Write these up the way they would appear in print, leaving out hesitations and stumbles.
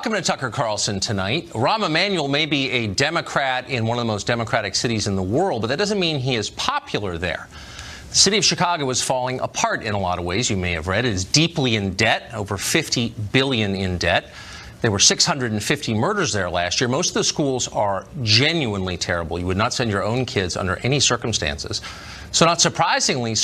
Welcome to Tucker Carlson tonight. Rahm Emanuel may be a Democrat in one of the most democratic cities in the world, but that doesn't mean he is popular there. The city of Chicago is falling apart in a lot of ways. You may have read it is deeply in debt, over $50 billion in debt. There were 650 murders there last year. Most of the schools are genuinely terrible. You would not send your own kids under any circumstances. So not surprisingly,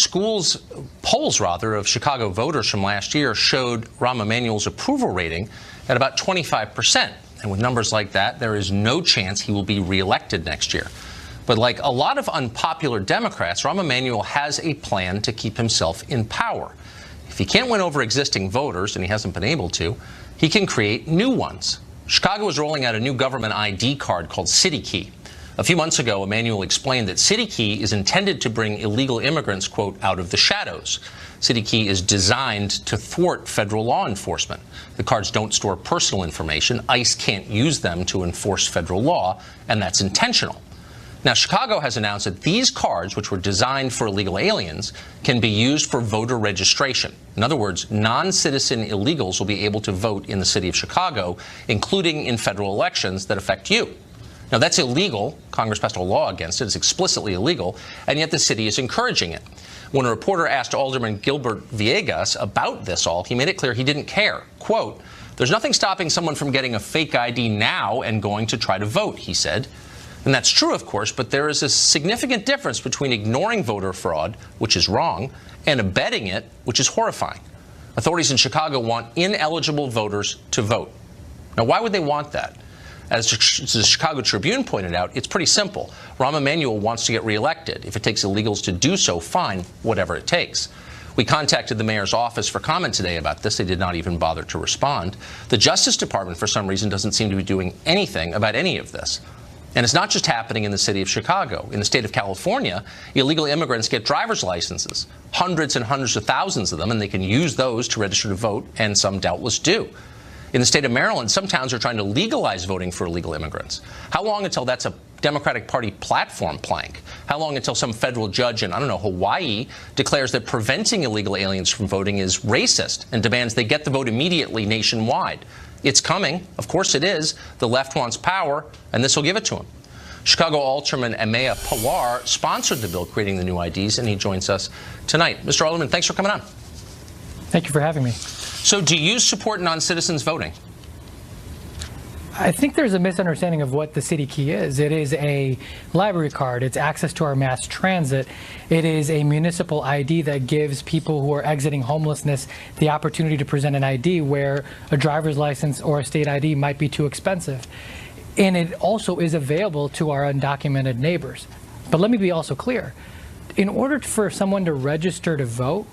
polls of Chicago voters from last year showed Rahm Emanuel's approval rating at about 25%. And with numbers like that, there is no chance he will be reelected next year. But like a lot of unpopular Democrats, Rahm Emanuel has a plan to keep himself in power. If he can't win over existing voters, and he hasn't been able to, he can create new ones. Chicago is rolling out a new government ID card called City Key. A few months ago, Emanuel explained that City Key is intended to bring illegal immigrants, quote, out of the shadows. City Key is designed to thwart federal law enforcement. The cards don't store personal information. ICE can't use them to enforce federal law, and that's intentional. Now, Chicago has announced that these cards, which were designed for illegal aliens, can be used for voter registration. In other words, non-citizen illegals will be able to vote in the city of Chicago, including in federal elections that affect you. Now, that's illegal. Congress passed a law against it. It's explicitly illegal, and yet the city is encouraging it. When a reporter asked Alderman Gilbert Villegas about this all, he made it clear he didn't care. Quote, "There's nothing stopping someone from getting a fake ID now and going to try to vote," he said. And that's true, of course, but there is a significant difference between ignoring voter fraud, which is wrong, and abetting it, which is horrifying. Authorities in Chicago want ineligible voters to vote. Now, why would they want that? As the Chicago Tribune pointed out, it's pretty simple. Rahm Emanuel wants to get reelected. If it takes illegals to do so, fine, whatever it takes. We contacted the mayor's office for comment today about this. They did not even bother to respond. The Justice Department, for some reason, doesn't seem to be doing anything about any of this. And it's not just happening in the city of Chicago. In the state of California, illegal immigrants get driver's licenses, hundreds and hundreds of thousands of them, and they can use those to register to vote, and some doubtless do. In the state of Maryland, some towns are trying to legalize voting for illegal immigrants. How long until that's a Democratic Party platform plank? How long until some federal judge in, Hawaii declares that preventing illegal aliens from voting is racist and demands they get the vote immediately nationwide? It's coming. Of course it is. The left wants power, and this will give it to them. Chicago Alderman Amaya Pawar sponsored the bill creating the new IDs, and he joins us tonight. Mr. Alderman, thanks for coming on. Thank you for having me. So do you support non-citizens voting? I think there's a misunderstanding of what the City Key is. It is a library card. It's access to our mass transit. It is a municipal ID that gives people who are exiting homelessness the opportunity to present an ID where a driver's license or a state ID might be too expensive. And it also is available to our undocumented neighbors. But let me be also clear. In order for someone to register to vote,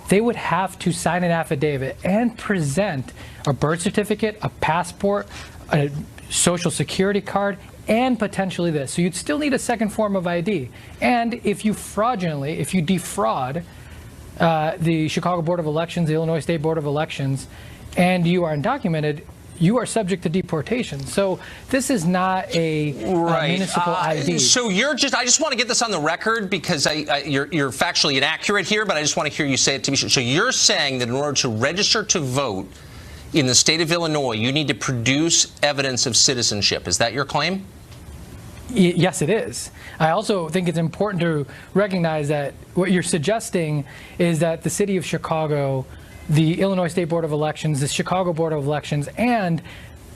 they would have to sign an affidavit and present a birth certificate, a passport, a social security card, and potentially this. So you'd still need a second form of ID. And if you defraud the Chicago Board of Elections, the Illinois State Board of Elections, and you are undocumented, you are subject to deportation. So this is not a municipal ID. So I just want to get this on the record because you're factually inaccurate here, but I just want to hear you say it to me. So you're saying that in order to register to vote in the state of Illinois, you need to produce evidence of citizenship. Is that your claim? Yes, it is. I also think it's important to recognize that what you're suggesting is that the city of Chicago, the Illinois State Board of Elections, the Chicago Board of Elections, and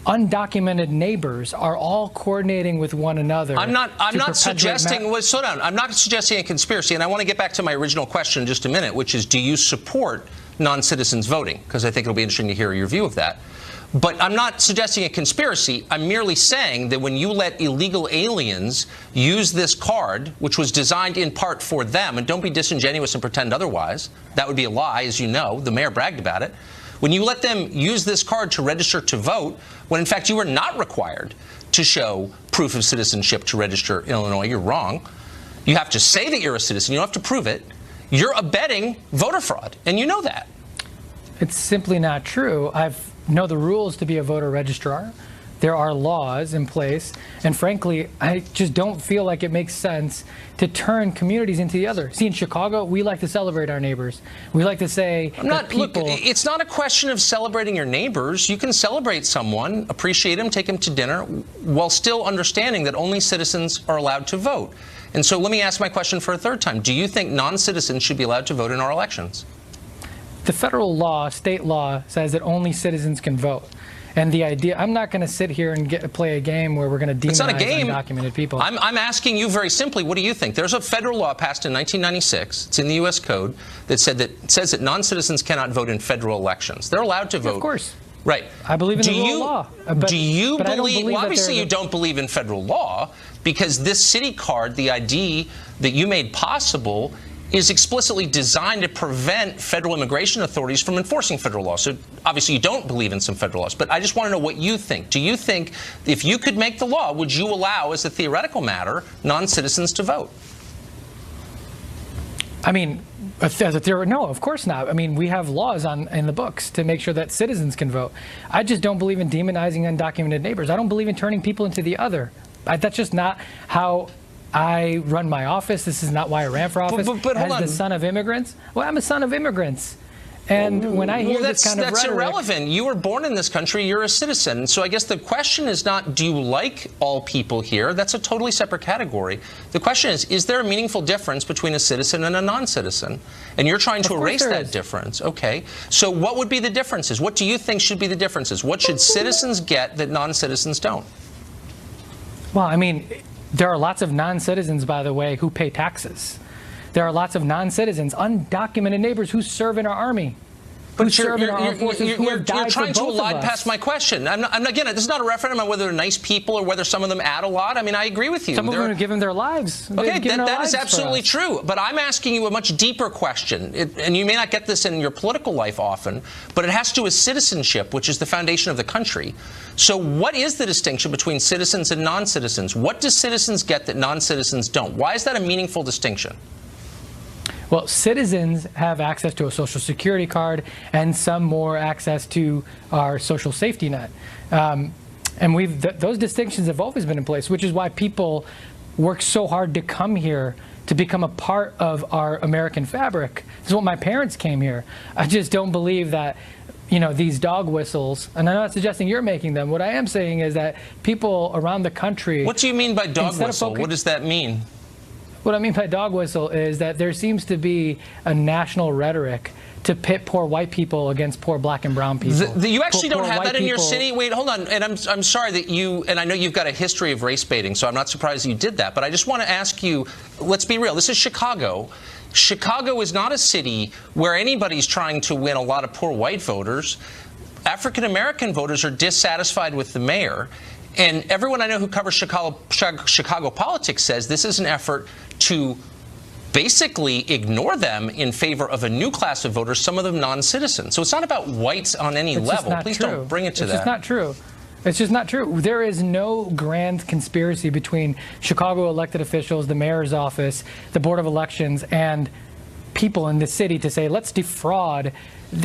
undocumented neighbors are all coordinating with one another. I'm not suggesting. Well, slow down. I'm not suggesting a conspiracy, and I want to get back to my original question in just a minute, which is, do you support non-citizens voting? Because I think it'll be interesting to hear your view of that. But I'm not suggesting a conspiracy. I'm merely saying that when you let illegal aliens use this card, which was designed in part for them, and don't be disingenuous and pretend otherwise, that would be a lie, as you know. The mayor bragged about it. When you let them use this card to register to vote, when in fact you are not required to show proof of citizenship to register in Illinois, you're wrong. You have to say that you're a citizen. You don't have to prove it. You're abetting voter fraud, and you know that. It's simply not true. I know the rules to be a voter registrar. there are laws in place, and frankly, I just don't feel like it makes sense to turn communities into the other. See, in Chicago, we like to celebrate our neighbors. We like to say Look, it's not a question of celebrating your neighbors. You can celebrate someone, appreciate them, take them to dinner, while still understanding that only citizens are allowed to vote. And so let me ask my question for a third time. Do you think non-citizens should be allowed to vote in our elections? The federal law, state law, says that only citizens can vote. And the idea, I'm not going to sit here and play a game where we're going to demonize undocumented people. I'm asking you very simply, what do you think? There's a federal law passed in 1996, it's in the U.S. Code, that says that non-citizens cannot vote in federal elections. They're allowed to vote. Of course. Right. I believe in the rule of law. Do you believe, well, obviously you don't believe in federal law, because this city card, the ID that you made possible, is explicitly designed to prevent federal immigration authorities from enforcing federal law. So obviously you don't believe in some federal laws, but I just want to know what you think. Do you think if you could make the law, would you allow, as a theoretical matter, non-citizens to vote? I mean, no, of course not. I mean, we have laws in the books to make sure that citizens can vote. I just don't believe in demonizing undocumented neighbors. I don't believe in turning people into the other. That's just not how I run my office. This is not why I ran for office. But hold on. As the son of immigrants. Well, I'm a son of immigrants. And when I hear this kind of rhetoric, that's irrelevant. You were born in this country. You're a citizen. So I guess the question is not, do you like all people here? That's a totally separate category. The question is there a meaningful difference between a citizen and a non-citizen? And you're trying to erase that difference. Okay. So what would be the differences? What do you think should be the differences? What should citizens get that non-citizens don't? Well, I mean, there are lots of non-citizens, by the way, who pay taxes. There are lots of non-citizens, undocumented neighbors who serve in our army. But you're trying to elide past my question. Again, this is not a referendum on whether they're nice people or whether some of them add a lot. I mean, I agree with you. Some of them are giving their lives. Okay, that is absolutely true. But I'm asking you a much deeper question. And you may not get this in your political life often, but it has to do with citizenship, which is the foundation of the country. So what is the distinction between citizens and non-citizens? What do citizens get that non-citizens don't? Why is that a meaningful distinction? Well, citizens have access to a Social Security card and some more access to our social safety net. And those distinctions have always been in place, which is why people work so hard to come here, to become a part of our American fabric. This is what my parents came here. I just don't believe that, you know, these dog whistles, and I'm not suggesting you're making them. What I am saying is that people around the country... What do you mean by dog whistle? What does that mean? What I mean by dog whistle is that there seems to be a national rhetoric to pit poor white people against poor black and brown people. You actually don't have that in your city? Wait, hold on. And I'm sorry that you, and I know you've got a history of race baiting, so I'm not surprised you did that. But I just want to ask you, let's be real. This is Chicago. Chicago is not a city where anybody's trying to win a lot of poor white voters. African-American voters are dissatisfied with the mayor. And everyone I know who covers Chicago politics says this is an effort to basically ignore them in favor of a new class of voters, some of them non-citizens. So it's not about whites on any level. Please don't bring it to that. It's just not true. It's just not true. There is no grand conspiracy between Chicago elected officials, the mayor's office, the Board of Elections, and people in the city to say, let's defraud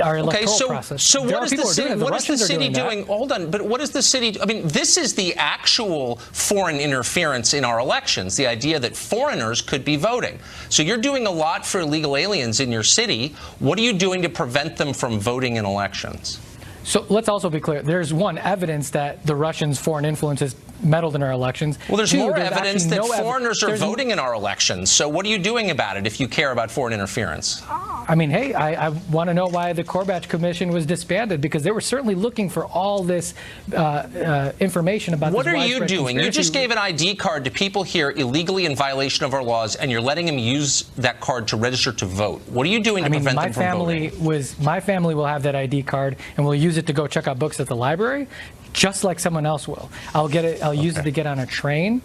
our electoral process. So what is the city doing? Hold on, but what is the city? I mean, this is the actual foreign interference in our elections, the idea that foreigners could be voting. So you're doing a lot for illegal aliens in your city. What are you doing to prevent them from voting in elections? So let's also be clear. There's one, evidence that the Russians' foreign influence has meddled in our elections. Well, there's more evidence that foreigners are voting in our elections. So what are you doing about it if you care about foreign interference? I mean, hey, I want to know why the Corbett Commission was disbanded, because they were certainly looking for all this information about what this are you doing? You just gave an ID card to people here illegally in violation of our laws, and you're letting them use that card to register to vote. What are you doing to prevent them from voting? My family will have that ID card, and we'll use it to go check out books at the library, just like someone else will. I'll use it to get on a train.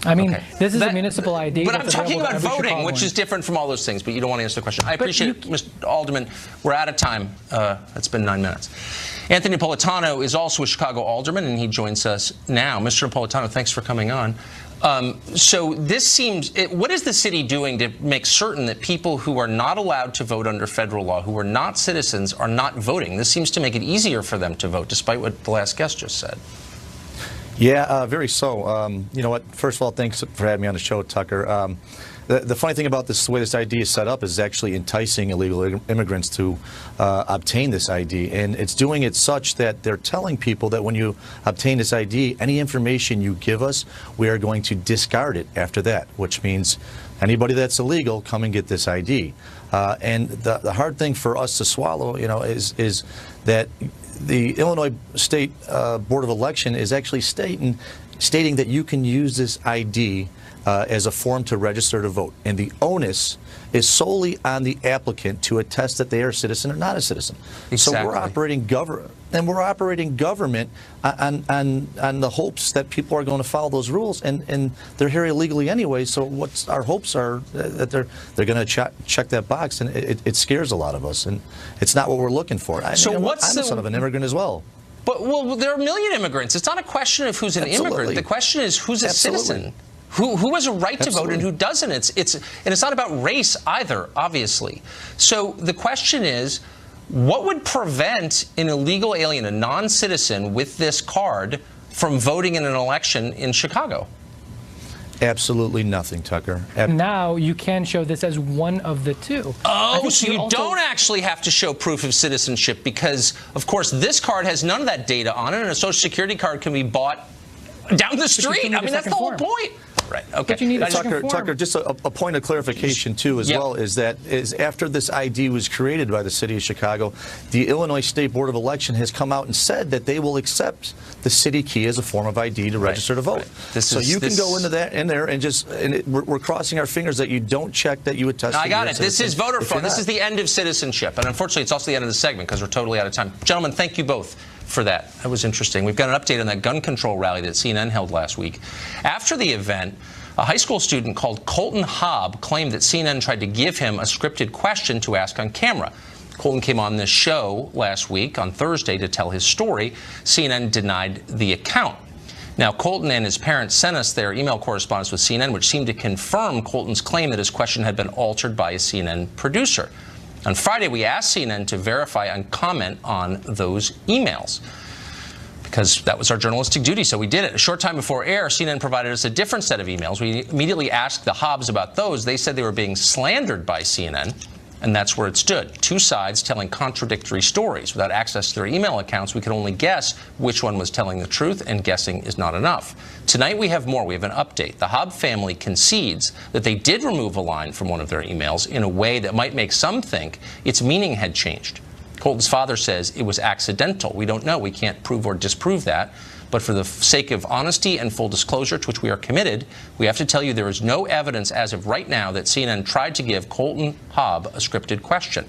I mean, this is a municipal ID. But I'm talking about voting, which is different from all those things, but you don't want to answer the question. I appreciate it, Mr. Alderman. We're out of time. It's been 9 minutes. Anthony Napolitano is also a Chicago alderman, and he joins us now. Mr. Napolitano, thanks for coming on. So this seems, what is the city doing to make certain that people who are not allowed to vote under federal law, who are not citizens, are not voting? This seems to make it easier for them to vote, despite what the last guest just said. Yeah, very so. You know what? First of all, thanks for having me on the show, Tucker. The funny thing about this, the way this ID is set up, is actually enticing illegal immigrants to obtain this ID. And it's doing it such that they're telling people that when you obtain this ID, any information you give us, we are going to discard it after that, which means anybody that's illegal, come and get this ID. And the hard thing for us to swallow, you know, is that the Illinois State Board of Election is actually stating that you can use this ID as a form to register to vote, and the onus is solely on the applicant to attest that they are a citizen or not a citizen. Exactly. So we're operating government on the hopes that people are going to follow those rules, and they're here illegally anyway. So what's our hopes are that they're going to check that box, and it scares a lot of us, and it's not what we're looking for. I'm the son of an immigrant as well. But well, there are a million immigrants. It's not a question of who's an immigrant. The question is who's a citizen. Who has a right to vote and who doesn't? And it's not about race either, obviously. So the question is, what would prevent an illegal alien, a non-citizen with this card, from voting in an election in Chicago? Absolutely nothing, Tucker. Now you can show this as one of the two. Oh, so you don't actually have to show proof of citizenship because, of course, this card has none of that data on it, and a Social Security card can be bought down the street. I mean, that's the whole point. Right. Okay. But you need Tucker, just a point of clarification too, as well, is after this ID was created by the city of Chicago, the Illinois State Board of Election has come out and said that they will accept the city key as a form of ID to register to vote. Right. So you can go into there and we're crossing our fingers that you don't check that you attest. I got it. This is voter fraud. This is the end of citizenship, and unfortunately, it's also the end of the segment because we're totally out of time. Gentlemen, thank you both for that. That was interesting. We've got an update on that gun control rally that CNN held last week. After the event, a high school student called Colton Hobb claimed that CNN tried to give him a scripted question to ask on camera. Colton came on this show last week on Thursday to tell his story. CNN denied the account. Now, Colton and his parents sent us their email correspondence with CNN, which seemed to confirm Colton's claim that his question had been altered by a CNN producer. On Friday, we asked CNN to verify and comment on those emails, because that was our journalistic duty, so we did it. A short time before air, CNN provided us a different set of emails. We immediately asked the Hobbs about those. They said they were being slandered by CNN, and that's where it stood. Two sides telling contradictory stories. Without access to their email accounts, we could only guess which one was telling the truth, and guessing is not enough. Tonight we have more. We have an update. The Hobb family concedes that they did remove a line from one of their emails in a way that might make some think its meaning had changed. Colton's father says it was accidental. We don't know. We can't prove or disprove that. But for the sake of honesty and full disclosure, to which we are committed, we have to tell you there is no evidence as of right now that CNN tried to give Colton Hobb a scripted question.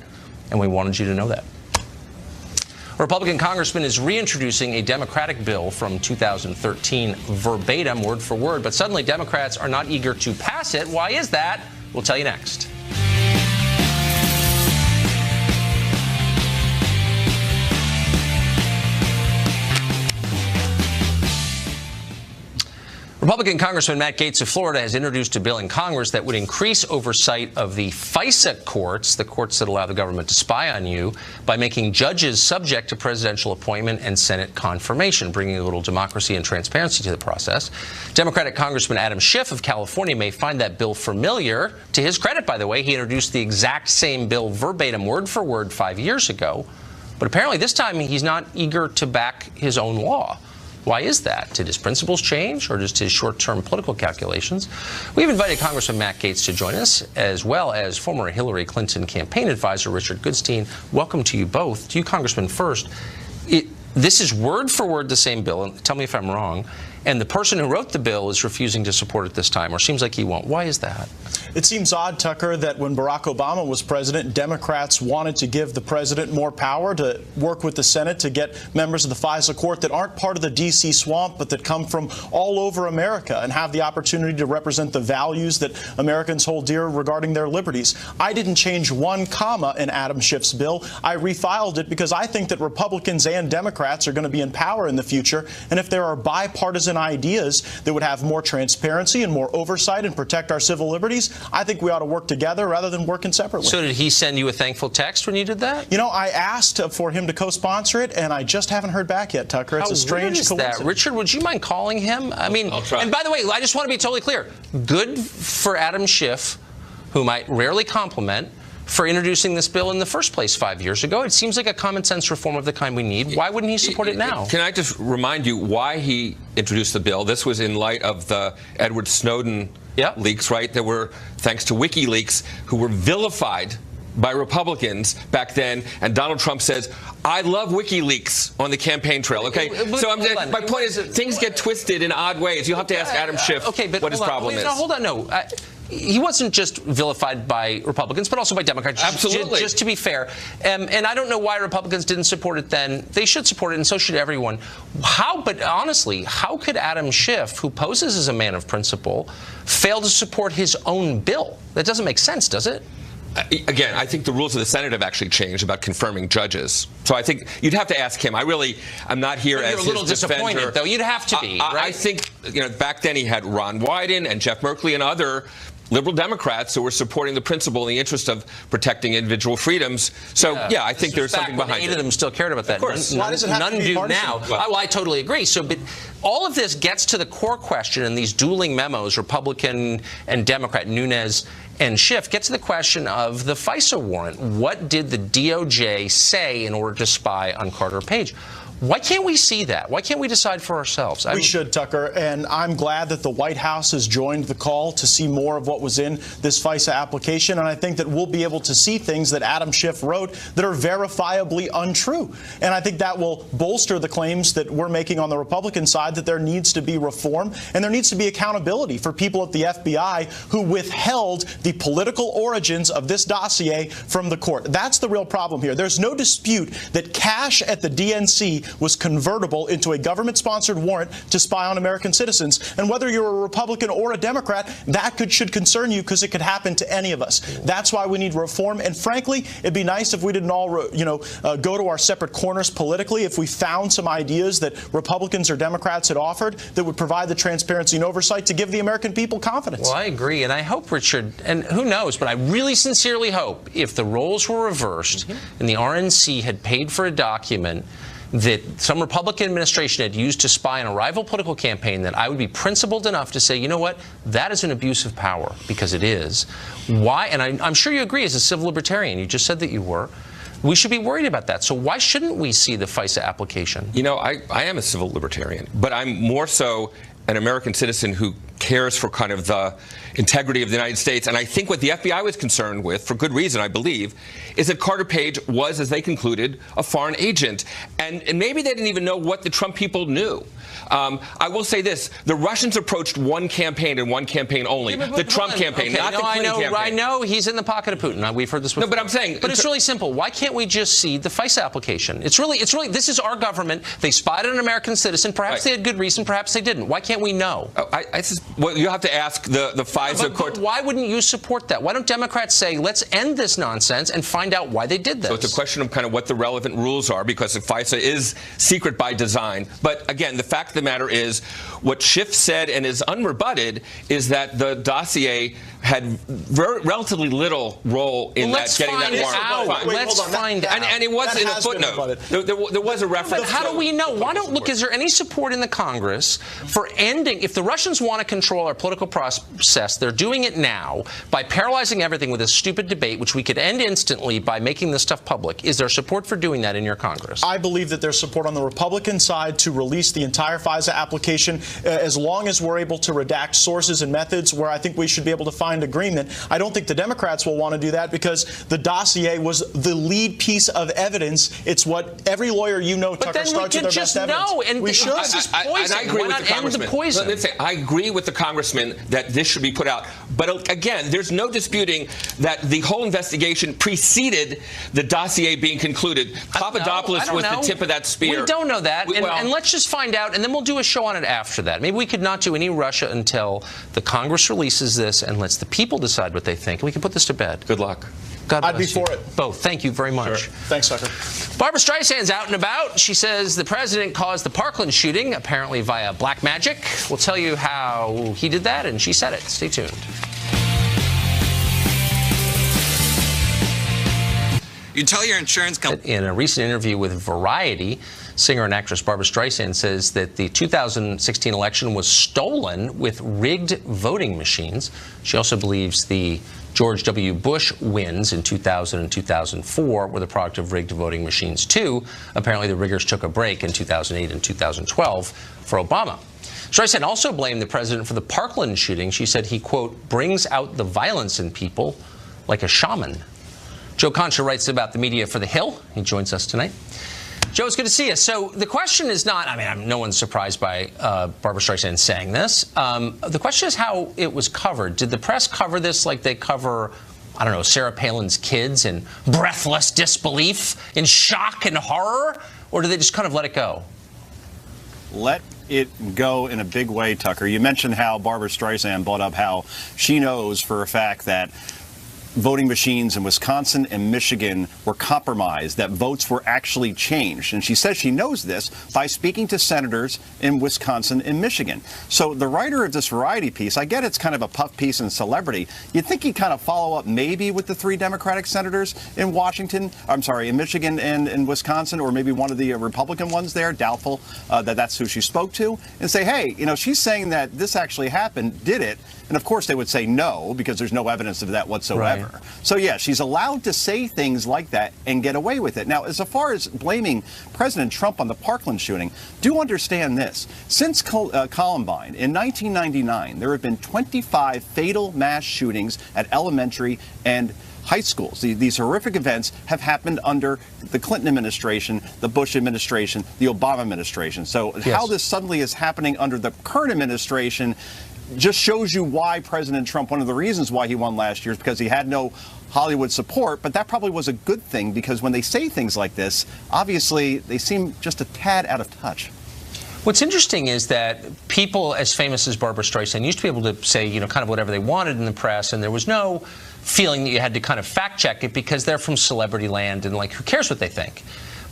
And we wanted you to know that. A Republican congressman is reintroducing a Democratic bill from 2013 verbatim, word for word. But suddenly Democrats are not eager to pass it. Why is that? We'll tell you next. Republican Congressman Matt Gaetz of Florida has introduced a bill in Congress that would increase oversight of the FISA courts, the courts that allow the government to spy on you, by making judges subject to presidential appointment and Senate confirmation, bringing a little democracy and transparency to the process. Democratic Congressman Adam Schiff of California may find that bill familiar. To his credit, by the way, he introduced the exact same bill verbatim, word for word, 5 years ago. But apparently this time he's not eager to back his own law. Why is that? Did his principles change, or just his short-term political calculations? We've invited Congressman Matt Gaetz to join us, as well as former Hillary Clinton campaign advisor Richard Goodstein. Welcome to you both. To you, Congressman, first. This is word for word the same bill, and tell me if I'm wrong, and the person who wrote the bill is refusing to support it this time, or seems like he won't. Why is that? It seems odd, Tucker, that when Barack Obama was president, Democrats wanted to give the president more power to work with the Senate to get members of the FISA court that aren't part of the D.C. swamp, but that come from all over America and have the opportunity to represent the values that Americans hold dear regarding their liberties. I didn't change one comma in Adam Schiff's bill. I refiled it because I think that Republicans and Democrats Democrats are going to be in power in the future, and if there are bipartisan ideas that would have more transparency and more oversight and protect our civil liberties, I think we ought to work together rather than working separately. So did he send you a thankful text when you did that? You know, I asked for him to co-sponsor it, and I just haven't heard back yet, Tucker. It's a strange coincidence. Richard, would you mind calling him? I mean, I'll try. And by the way, I just want to be totally clear. Good for Adam Schiff, whom I rarely compliment, for introducing this bill in the first place 5 years ago. It seems like a common sense reform of the kind we need. Why wouldn't he support it now? Can I just remind you why he introduced the bill? This was in light of the Edward Snowden leaks, right? There were, thanks to WikiLeaks, who were vilified by Republicans back then, and Donald Trump says, I love WikiLeaks on the campaign trail, okay? So my point is, things get twisted in odd ways. You'll have to ask Adam Schiff what his problem is. No, hold on, no. He wasn't just vilified by Republicans, but also by Democrats. Absolutely. Just to be fair. And I don't know why Republicans didn't support it then. They should support it, and so should everyone. But honestly, how could Adam Schiff, who poses as a man of principle, fail to support his own bill? That doesn't make sense, does it? Again, I think the rules of the Senate have actually changed about confirming judges. So I think you'd have to ask him. I'm not here as his defender. You're a little disappointed, though. You'd have to be, right? I think, back then he had Ron Wyden and Jeff Merkley and other liberal Democrats who were supporting the principle in the interest of protecting individual freedoms. So, I think there's something behind it. 8 of them still cared about that. Of course. Why does it have to be partisan? None do now. Well, I totally agree. So, but all of this gets to the core question, and these dueling memos, Republican and Democrat, Nunes and Schiff, get to the question of the FISA warrant. What did the DOJ say in order to spy on Carter Page? Why can't we see that? Why can't we decide for ourselves? We should, Tucker, and I'm glad that the White House has joined the call to see more of what was in this FISA application, and I think that we'll be able to see things that Adam Schiff wrote that are verifiably untrue. And I think that will bolster the claims that we're making on the Republican side that there needs to be reform and there needs to be accountability for people at the FBI who withheld the political origins of this dossier from the court. That's the real problem here. There's no dispute that cash at the DNC was convertible into a government-sponsored warrant to spy on American citizens. And whether you're a Republican or a Democrat, that should concern you because it could happen to any of us. That's why we need reform. And frankly, it'd be nice if we didn't all, go to our separate corners politically, if we found some ideas that Republicans or Democrats had offered that would provide the transparency and oversight to give the American people confidence. Well, I agree. And I hope, Richard, and who knows, but I really sincerely hope if the roles were reversed and the RNC had paid for a document that some Republican administration had used to spy on a rival political campaign, that I would be principled enough to say, you know what, that is an abuse of power, because it is. Why? And I'm sure you agree as a civil libertarian, you just said that you were. We should be worried about that. So why shouldn't we see the FISA application? I am a civil libertarian, but I'm more so an American citizen who cares for kind of the integrity of the United States. And I think what the FBI was concerned with, for good reason, I believe, is that Carter Page was, as they concluded, a foreign agent. And maybe they didn't even know what the Trump people knew. I will say this. The Russians approached one campaign and one campaign only. The Trump campaign, not the Clinton campaign. I know he's in the pocket of Putin. We've heard this before. No, but I'm saying... But it's really simple. Why can't we just see the FISA application? It's really, this is our government. They spied on an American citizen. Perhaps they had good reason. Perhaps they didn't. Why can't we know? Well, you have to ask the FISA court. But why wouldn't you support that? Why don't Democrats say, let's end this nonsense and find out why they did this? So it's a question of kind of what the relevant rules are, because the FISA is secret by design. But again, the fact of the matter is, what Schiff said and is unrebutted is that the dossier had relatively little role in getting that warrant. Let's find out. And it was in a footnote. There was a reference. But how do we know? Why don't look? Is there any support in the Congress for ending? If the Russians want to control our political process, they're doing it now by paralyzing everything with a stupid debate, which we could end instantly by making this stuff public. Is there support for doing that in your Congress? I believe that there's support on the Republican side to release the entire FISA application as long as we're able to redact sources and methods where I think we should be able to find agreement. I don't think the Democrats will want to do that because the dossier was the lead piece of evidence. It's what every lawyer Tucker, starts with their best evidence. And we should. And I agree with the congressman. Let's say I agree with the congressman that this should be put out. But again, there's no disputing that the whole investigation preceded the dossier being concluded. Papadopoulos was the tip of that spear. We don't know that. And let's just find out, and then we'll do a show on it after that. Maybe we could not do any Russia until the Congress releases this and lets the people decide what they think. We can put this to bed. Good luck. God bless I'd be you. for it. Both. Thank you very much. Sure. Thanks, Tucker. Barbara Streisand's out and about. She says the president caused the Parkland shooting, apparently via black magic. We'll tell you how he did that, and she said it. Stay tuned. You tell your insurance company. In a recent interview with Variety, singer and actress Barbara Streisand says that the 2016 election was stolen with rigged voting machines. She also believes the George W. Bush wins in 2000 and 2004 were the product of rigged voting machines, too. Apparently, the riggers took a break in 2008 and 2012 for Obama. Streisand also blamed the president for the Parkland shooting. She said he, quote, brings out the violence in people like a shaman. Joe Concha writes about the media for The Hill. He joins us tonight. Joe, it's good to see you. So the question is not, no one's surprised by Barbara Streisand saying this. The question is how it was covered. Did the press cover this like they cover, I don't know, Sarah Palin's kids in breathless disbelief, in shock and horror? Or did they just kind of let it go? Let it go in a big way, Tucker. You mentioned how Barbara Streisand brought up how she knows for a fact that voting machines in Wisconsin and Michigan were compromised, that votes were actually changed. And she says she knows this by speaking to senators in Wisconsin and Michigan. So the writer of this Variety piece, I get it's kind of a puff piece and celebrity. You'd think he'd kind of follow up maybe with the 3 Democratic senators in in Michigan and in Wisconsin, or maybe one of the Republican ones there, doubtful that that's who she spoke to, and say, hey, she's saying that this actually happened, did it? And of course they would say no, because there's no evidence of that whatsoever. Right. So yeah, she's allowed to say things like that and get away with it. Now, as far as blaming President Trump on the Parkland shooting, do understand this. Since Columbine in 1999, there have been 25 fatal mass shootings at elementary and high schools. These horrific events have happened under the Clinton administration, the Bush administration, the Obama administration. So yes, how this suddenly is happening under the current administration just shows you why President Trump, one of the reasons why he won last year is because he had no Hollywood support, but that probably was a good thing, because when they say things like this, obviously they seem just a tad out of touch. What's interesting is that people as famous as Barbara Streisand used to be able to say, kind of whatever they wanted in the press, and there was no feeling that you had to kind of fact check it because they're from celebrity land and, who cares what they think?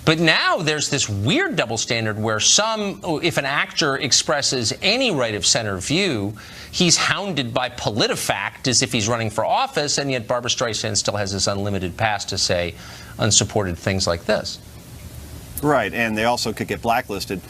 But now there's this weird double standard where if an actor expresses any right of center view, he's hounded by PolitiFact as if he's running for office, and yet Barbara Streisand still has this unlimited pass to say unsupported things like this. Right, and they also could get blacklisted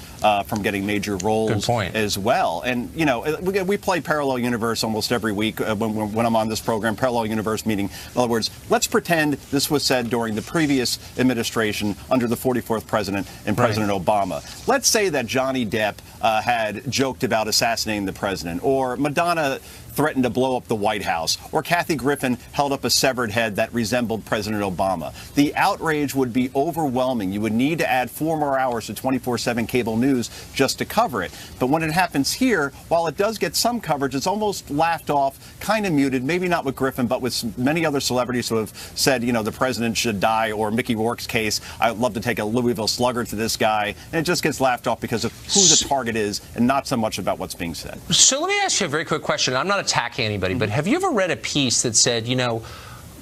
from getting major roles as well. And, we play Parallel Universe almost every week when I'm on this program, Parallel Universe meaning, in other words, let's pretend this was said during the previous administration under the 44th president and President Obama. Let's say that Johnny Depp had joked about assassinating the president, or Madonna threatened to blow up the White House, or Kathy Griffin held up a severed head that resembled President Obama. The outrage would be overwhelming. You would need to add 4 more hours to 24/7 cable news just to cover it. But when it happens here, while it does get some coverage, it's almost laughed off, kind of muted, maybe not with Griffin, but with many other celebrities who have said, the president should die, or Mickey Rourke's case, I'd love to take a Louisville Slugger to this guy, and it just gets laughed off because of who the target is and not so much about what's being said. So let me ask you a very quick question. I'm not attacking anybody, but have you ever read a piece that said,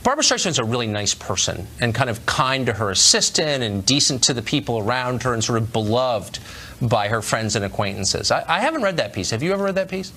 Barbara Streisand's a really nice person and kind of kind to her assistant and decent to the people around her and sort of beloved by her friends and acquaintances? I haven't read that piece. Have you ever read that piece?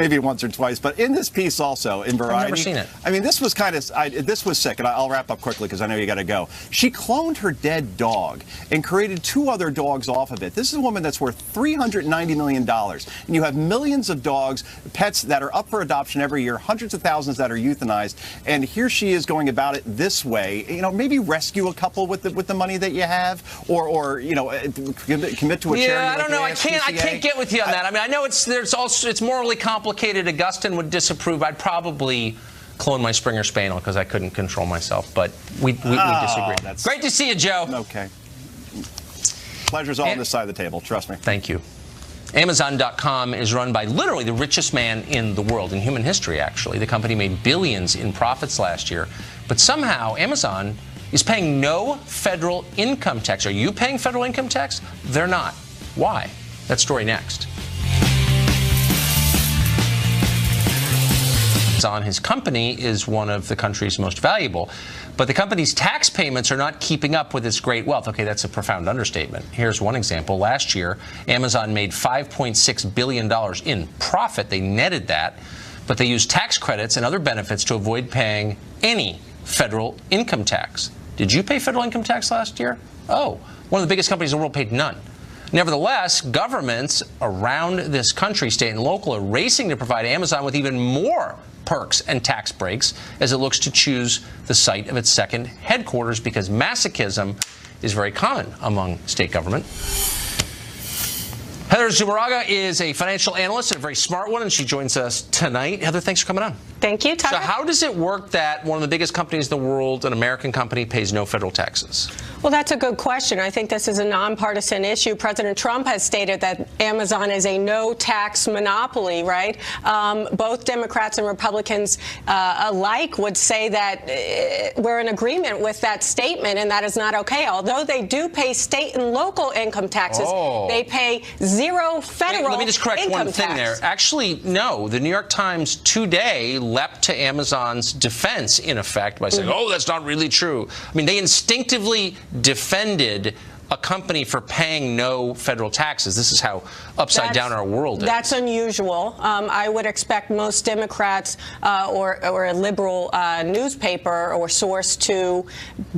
Maybe once or twice, but in this piece also in Variety, I've never seen it. This was kind of this was sick, and I'll wrap up quickly because I know you got to go. She cloned her dead dog and created 2 other dogs off of it. This is a woman that's worth $390 million, and you have millions of dogs, pets that are up for adoption every year, hundreds of thousands that are euthanized, and here she is going about it this way. Maybe rescue a couple with the money that you have, or commit to a charity. Yeah, I don't know. I can't get with you on that. I know it's morally complicated. Augustine would disapprove. I'd probably clone my Springer Spaniel because I couldn't control myself. But we disagree. Great to see you, Joe. Okay. Pleasure's all on this side of the table. Trust me. Thank you. Amazon.com is run by literally the richest man in the world, in human history, actually. The company made billions in profits last year. But somehow Amazon is paying no federal income tax. Are you paying federal income tax? They're not. Why? That story next. On his company is one of the country's most valuable, but the company's tax payments are not keeping up with its great wealth. Okay, that's a profound understatement. Here's one example. Last year, Amazon made $5.6 billion in profit. They netted that, but they used tax credits and other benefits to avoid paying any federal income tax. Did you pay federal income tax last year? Oh, one of the biggest companies in the world paid none. Nevertheless, governments around this country, state and local, are racing to provide Amazon with even more perks and tax breaks as it looks to choose the site of its second headquarters, because masochism is very common among state government. Heather Zubarraga is a financial analyst and a very smart one, and she joins us tonight. Heather, thanks for coming on. Thank you, Tucker. So how does it work that one of the biggest companies in the world, an American company, pays no federal taxes? Well, that's a good question. I think this is a nonpartisan issue. President Trump has stated that Amazon is a no-tax monopoly, right? Both Democrats and Republicans alike would say that we're in agreement with that statement, and that is not okay. Although they do pay state and local income taxes, they pay zero federal income tax. Let me just correct one thing there. Actually, no. The New York Times today leapt to Amazon's defense, in effect, by saying, oh, that's not really true. I mean, they instinctively defended a company for paying no federal taxes. This is how upside down our world is. That's unusual. I would expect most Democrats or a liberal newspaper or source to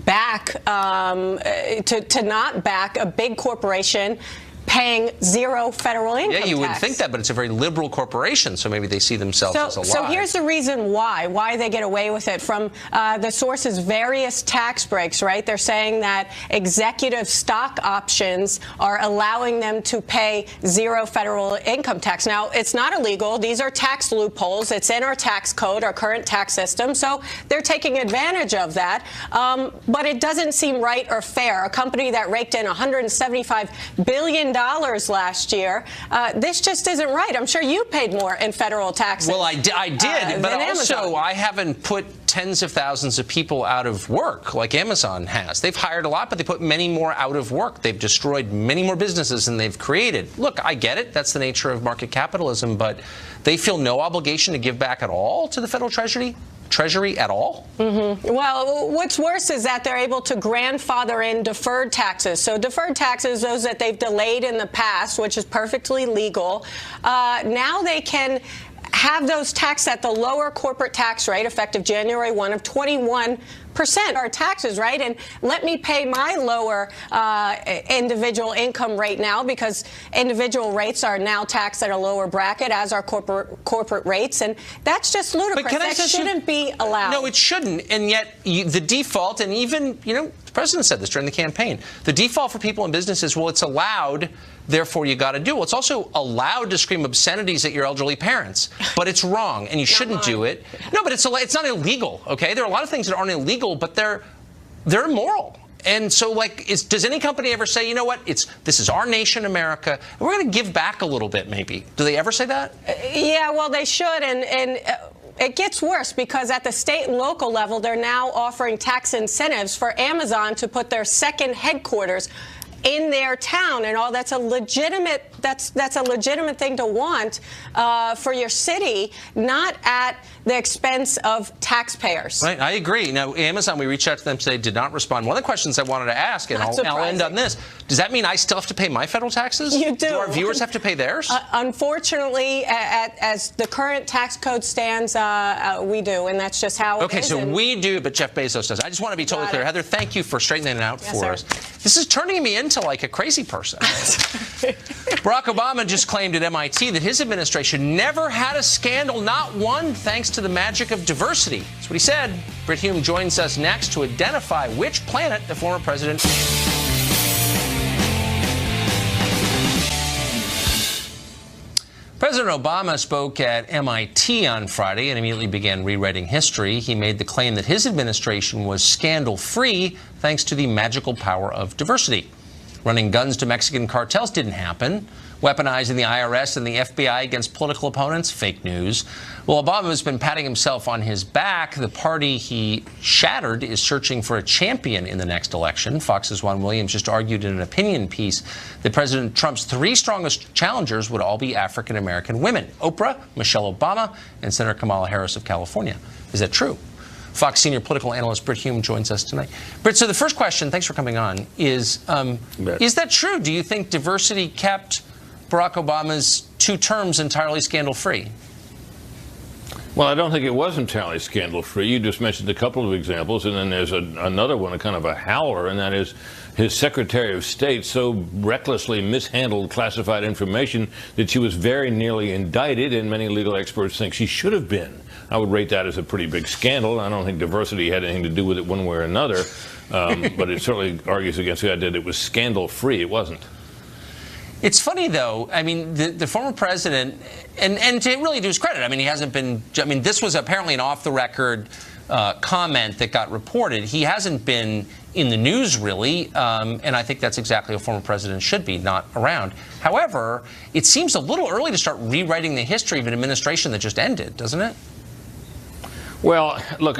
back to not back a big corporation paying zero federal income tax. Yeah, you would think that, but it's a very liberal corporation, so maybe they see themselves as a lie. So here's the reason why they get away with it. From the source's various tax breaks, right? They're saying that executive stock options are allowing them to pay zero federal income tax. Now, it's not illegal. These are tax loopholes. It's in our tax code, our current tax system, so they're taking advantage of that. But it doesn't seem right or fair. A company that raked in $175 billion last year. This just isn't right. I'm sure you paid more in federal taxes. Well, I did, but also I haven't put tens of thousands of people out of work like Amazon has. They've hired a lot, but they put many more out of work. They've destroyed many more businesses than they've created. Look, I get it. That's the nature of market capitalism, but they feel no obligation to give back at all to the federal treasury at all? Well, what's worse is that they're able to grandfather in deferred taxes. So deferred taxes, those that they've delayed in the past, which is perfectly legal, now they can have those taxed at the lower corporate tax rate effective January 1 of 21%. Our taxes, right? And let me pay my lower individual income rate now, because individual rates are now taxed at a lower bracket as are corporate rates, and that's just ludicrous. That shouldn't be allowed. No, it shouldn't. And yet the default, and even, the president said this during the campaign, the default for people in businesses, well, it's allowed, therefore you got to do it. Well, it's also allowed to scream obscenities at your elderly parents, but it's wrong, and you shouldn't do it. No, but it's not illegal, okay? There are a lot of things that aren't illegal, but they're immoral. And so, does any company ever say, you know what, this is our nation, America, and we're going to give back a little bit, maybe? Do they ever say that? Yeah, well, they should, and it gets worse, because at the state and local level, they're now offering tax incentives for Amazon to put their second headquarters in their town, and all that's a legitimate thing to want for your city, not at the expense of taxpayers. Right, I agree. Now, Amazon, we reached out to them today, did not respond. One of the questions I wanted to ask, and I'll end on this: does that mean I still have to pay my federal taxes? You do. Do our viewers have to pay theirs? Unfortunately, as the current tax code stands, we do, and that's just how it is. Okay, so we do, but Jeff Bezos does. I just want to be totally clear. Heather, thank you for straightening it out for us. This is turning me into like a crazy person. Barack Obama just claimed at MIT that his administration never had a scandal, not one, thanks to the magic of diversity. That's what he said. Britt Hume joins us next to identify which planet the former president. President Obama spoke at MIT on Friday and immediately began rewriting history. He made the claim that his administration was scandal-free thanks to the magical power of diversity. Running guns to Mexican cartels didn't happen. weaponizing the IRS and the FBI against political opponents? Fake news. Well, Obama has been patting himself on his back. The party he shattered is searching for a champion in the next election. Fox's Juan Williams just argued in an opinion piece that President Trump's 3 strongest challengers would all be African-American women: Oprah, Michelle Obama, and Senator Kamala Harris of California. Is that true? Fox senior political analyst Britt Hume joins us tonight. Britt, so the first question, thanks for coming on, is that true? Do you think diversity kept Barack Obama's 2 terms entirely scandal-free? Well, I don't think it was entirely scandal-free. You just mentioned a couple of examples, and then there's another one, a kind of a howler, and that is his Secretary of State so recklessly mishandled classified information that she was very nearly indicted, and many legal experts think she should have been. I would rate that as a pretty big scandal. I don't think diversity had anything to do with it one way or another, but it certainly argues against the idea that it was scandal-free. It wasn't. It's funny, though. I mean, the former president, and to really do his credit, I mean, he hasn't been, I mean, this was apparently an off-the-record comment that got reported. He hasn't been in the news, really, and I think that's exactly what a former president should be, not around. However, it seems a little early to start rewriting the history of an administration that just ended, doesn't it? Well, look,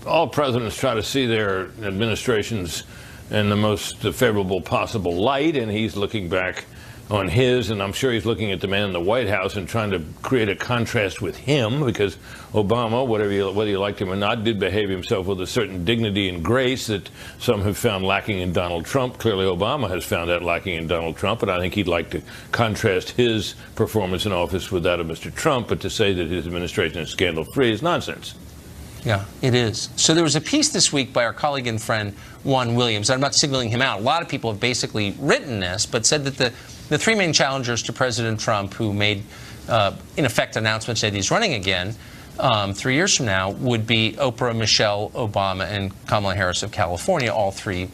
all presidents try to see their administrations in the most favorable possible light, and he's looking back on his, and I'm sure he's looking at the man in the White House and trying to create a contrast with him, because Obama, whether you liked him or not, did behave himself with a certain dignity and grace that some have found lacking in Donald Trump. Clearly, Obama has found that lacking in Donald Trump, and I think he'd like to contrast his performance in office with that of Mr. Trump, but to say that his administration is scandal-free is nonsense. Yeah, it is. So there was a piece this week by our colleague and friend Juan Williams. I'm not signaling him out. A lot of people have basically written this, but said that the 3 main challengers to President Trump, who made, in effect, announcements that he's running again 3 years from now, would be Oprah, Michelle Obama, and Kamala Harris of California, all 3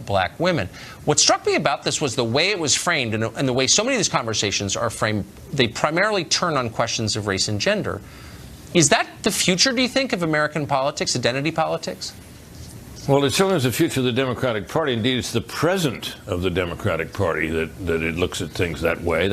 black women. What struck me about this was the way it was framed, and the way so many of these conversations are framed. They primarily turn on questions of race and gender. Is that the future, do you think, of American politics, identity politics? Well, it certainly is the future of the Democratic Party. Indeed, it's the present of the Democratic Party that it looks at things that way.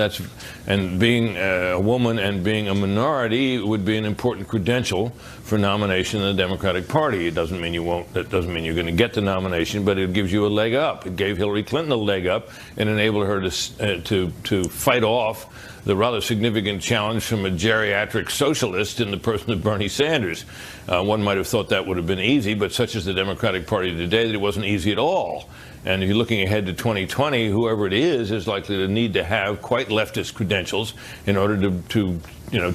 And being a woman and being a minority would be an important credential for nomination in the Democratic Party. It doesn't mean you won't. That doesn't mean you're going to get the nomination, but it gives you a leg up. It gave Hillary Clinton a leg up and enabled her to fight off the rather significant challenge from a geriatric socialist in the person of Bernie Sanders. One might have thought that would have been easy, but such is the Democratic Party today that it wasn't easy at all. And if you're looking ahead to 2020, whoever it is likely to need to have quite leftist credentials in order to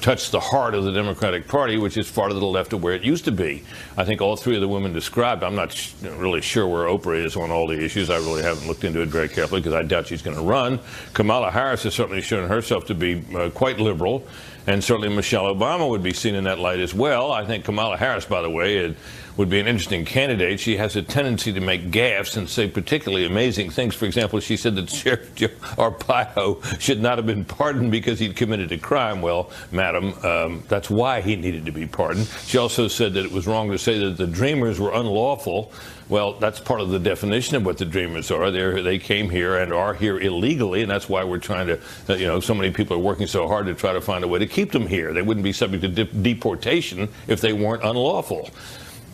touch the heart of the Democratic Party, which is far to the left of where it used to be. I think all 3 of the women described, I'm not really sure where Oprah is on all the issues. I really haven't looked into it very carefully because I doubt she's going to run. Kamala Harris has certainly shown herself to be quite liberal, and certainly Michelle Obama would be seen in that light as well. I think Kamala Harris, by the way, would be an interesting candidate. She has a tendency to make gaffes and say particularly amazing things. For example, she said that Sheriff Joe Arpaio should not have been pardoned because he'd committed a crime. Well, madam, that's why he needed to be pardoned. She also said that it was wrong to say that the Dreamers were unlawful. Well, that's part of the definition of what the Dreamers are. They came here and are here illegally, and that's why we're trying to, so many people are working so hard to try to find a way to keep them here. They wouldn't be subject to deportation if they weren't unlawful.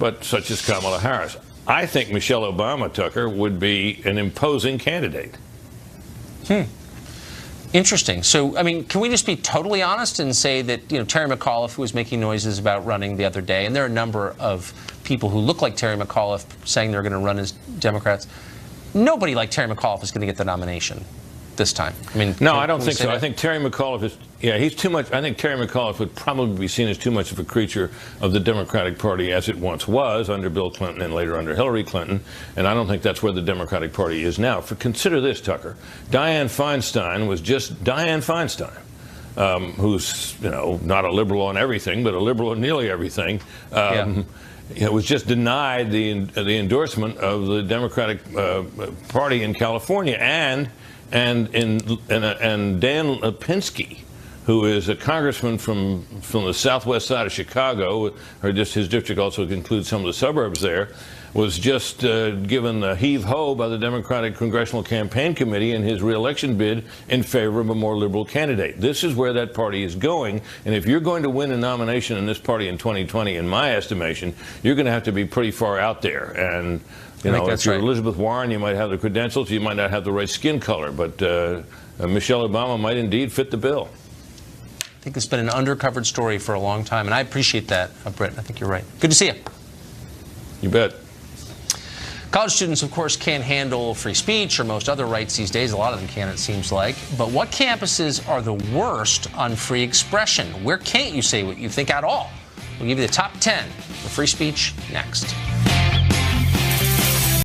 But such is Kamala Harris. I think Michelle Obama, Tucker, would be an imposing candidate. Interesting. So, I mean, can we just be totally honest and say that, Terry McAuliffe, who was making noises about running the other day, and there are a number of people who look like Terry McAuliffe saying they're going to run as Democrats, nobody like Terry McAuliffe is going to get the nomination this time. I mean, no, I don't think so. I think Terry McAuliffe is, he's too much. I think Terry McAuliffe would probably be seen as too much of a creature of the Democratic Party as it once was under Bill Clinton and later under Hillary Clinton. And I don't think that's where the Democratic Party is now. Consider this, Tucker. Dianne Feinstein was just Dianne Feinstein, who's, not a liberal on everything, but a liberal on nearly everything. Was just denied the endorsement of the Democratic Party in California, and Dan Lipinski, who is a congressman from the southwest side of Chicago, or just his district also includes some of the suburbs there. was just given the heave-ho by the Democratic Congressional Campaign Committee in his re-election bid in favor of a more liberal candidate. This is where that party is going, and if you're going to win a nomination in this party in 2020, in my estimation, you're going to have to be pretty far out there. And you know, if you're Elizabeth Warren, you might have the credentials, you might not have the right skin color, but Michelle Obama might indeed fit the bill. I think it's been an undercovered story for a long time, and I appreciate that, Britt. I think you're right. Good to see you. You bet. College students, of course, can't handle free speech or most other rights these days. A lot of them can, it seems like. But what campuses are the worst on free expression? Where can't you say what you think at all? We'll give you the top 10 for free speech next.